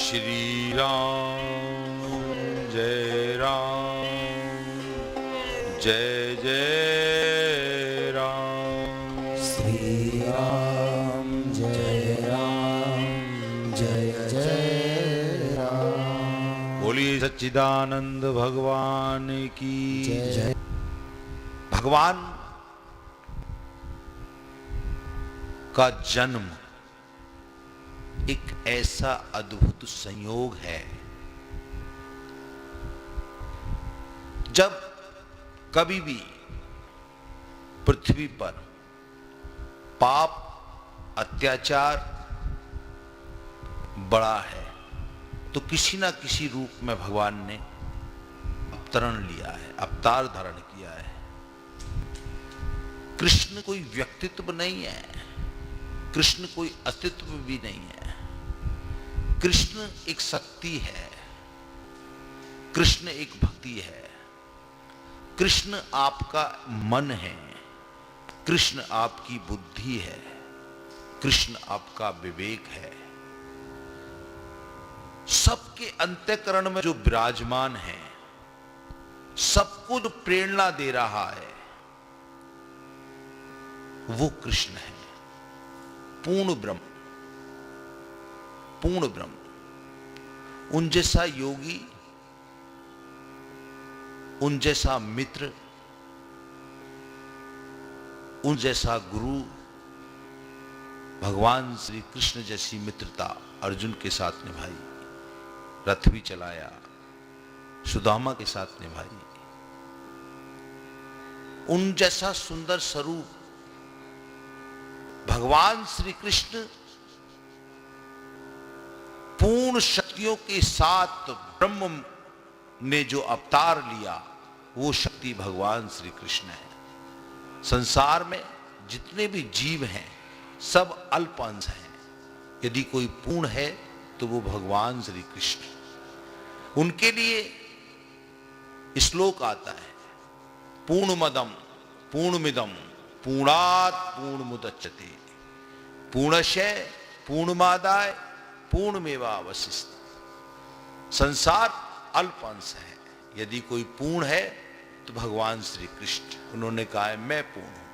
श्री राम जय जय राम। श्री राम जय जय राम। बोलिए सच्चिदानंद भगवान की जय। भगवान का जन्म एक ऐसा अद्भुत संयोग है, जब कभी भी पृथ्वी पर पाप अत्याचार बड़ा है तो किसी ना किसी रूप में भगवान ने अवतरण लिया है, अवतार धारण किया है। कृष्ण कोई व्यक्तित्व नहीं है, कृष्ण कोई अस्तित्व भी नहीं है। कृष्ण एक शक्ति है, कृष्ण एक भक्ति है, कृष्ण आपका मन है, कृष्ण आपकी बुद्धि है, कृष्ण आपका विवेक है। सबके अंतःकरण में जो विराजमान है, सबको जो प्रेरणा दे रहा है, वो कृष्ण है। पूर्ण ब्रह्म, पूर्ण ब्रह्म। उन जैसा योगी, उन जैसा मित्र, उन जैसा गुरु, भगवान श्री कृष्ण जैसी मित्रता अर्जुन के साथ निभाई, रथ भी चलाया, सुदामा के साथ निभाई। उन जैसा सुंदर स्वरूप भगवान श्री कृष्ण पूर्ण शक्तियों के साथ ब्रह्म ने जो अवतार लिया, वो शक्ति भगवान श्री कृष्ण है। संसार में जितने भी जीव हैं सब अल्प अंश हैं, यदि कोई पूर्ण है तो वो भगवान श्री कृष्ण। उनके लिए श्लोक आता है, पूर्णमदम पूर्णमिदम पूर्णात् पूर्णमुदच्यते पूर्णस्य पूर्णमादाय पूर्णमेवावशिष्यते। संसार अल्प अंश है, यदि कोई पूर्ण है तो भगवान श्री कृष्ण। उन्होंने कहा है मैं पूर्ण हूं।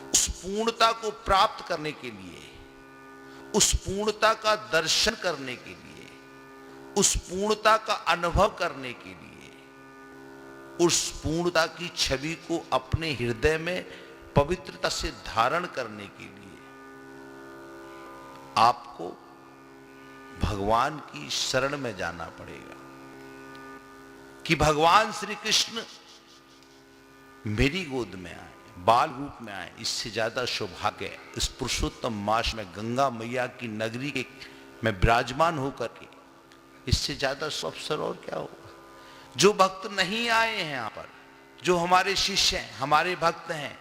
उस पूर्णता को प्राप्त करने के लिए, उस पूर्णता का दर्शन करने के लिए, उस पूर्णता का अनुभव करने के लिए, उस पूर्णता की छवि को अपने हृदय में पवित्रता से धारण करने के लिए आपको भगवान की शरण में जाना पड़ेगा कि भगवान श्री कृष्ण मेरी गोद में आए, बाल रूप में आए। इससे ज्यादा सौभाग्य इस पुरुषोत्तम मास में गंगा मैया की नगरी के में विराजमान होकर के, इससे ज्यादा अवसर और क्या होगा। जो भक्त नहीं आए हैं यहाँ पर, जो हमारे शिष्य हैं, हमारे भक्त हैं,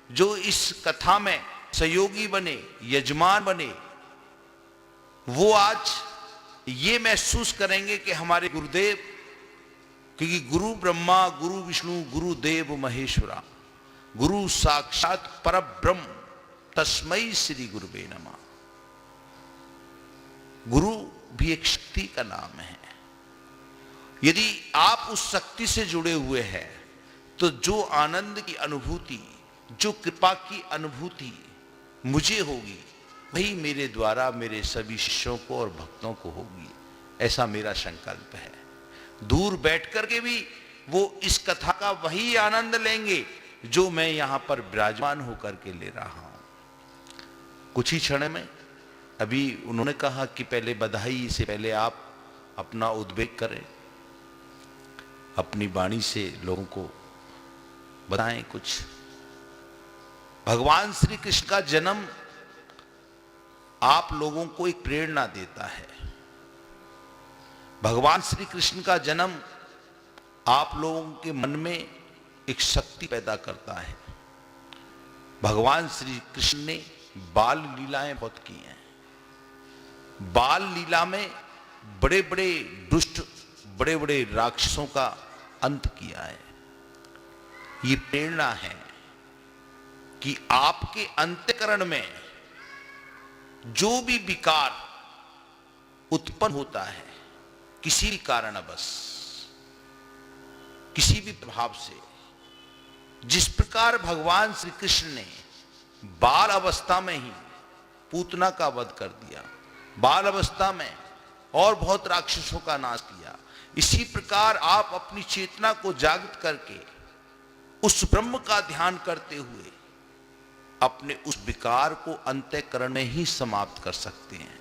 जो इस कथा में सहयोगी बने, यजमान बने, वो आज ये महसूस करेंगे कि हमारे गुरुदेव, क्योंकि गुरु ब्रह्मा गुरु विष्णु गुरु देव महेश्वरा, गुरु साक्षात परब्रह्म तस्मै श्री गुरुवे नमः। गुरु भी एक शक्ति का नाम है। यदि आप उस शक्ति से जुड़े हुए हैं तो जो आनंद की अनुभूति, जो कृपा की अनुभूति मुझे होगी, वही मेरे द्वारा मेरे सभी शिष्यों को और भक्तों को होगी। ऐसा मेरा संकल्प है। दूर बैठ करके भी वो इस कथा का वही आनंद लेंगे जो मैं यहां पर विराजमान होकर के ले रहा हूं। कुछ ही क्षण में, अभी उन्होंने कहा कि पहले बधाई से पहले आप अपना उद्वेग करें, अपनी वाणी से लोगों को बताएं कुछ। भगवान श्री कृष्ण का जन्म आप लोगों को एक प्रेरणा देता है। भगवान श्री कृष्ण का जन्म आप लोगों के मन में एक शक्ति पैदा करता है। भगवान श्री कृष्ण ने बाल लीलाएं बहुत की हैं। बाल लीला में बड़े बड़े दुष्ट, बड़े बड़े राक्षसों का अंत किया है। ये प्रेरणा है कि आपके अंतःकरण में जो भी विकार, उत्पन्न होता है किसी भी कारणवश, किसी भी प्रभाव से, जिस प्रकार भगवान श्री कृष्ण ने बाल अवस्था में ही पूतना का वध कर दिया, बाल अवस्था में और बहुत राक्षसों का नाश किया, इसी प्रकार आप अपनी चेतना को जागृत करके उस ब्रह्म का ध्यान करते हुए अपने उस विकार को अंतःकरण में ही समाप्त कर सकते हैं।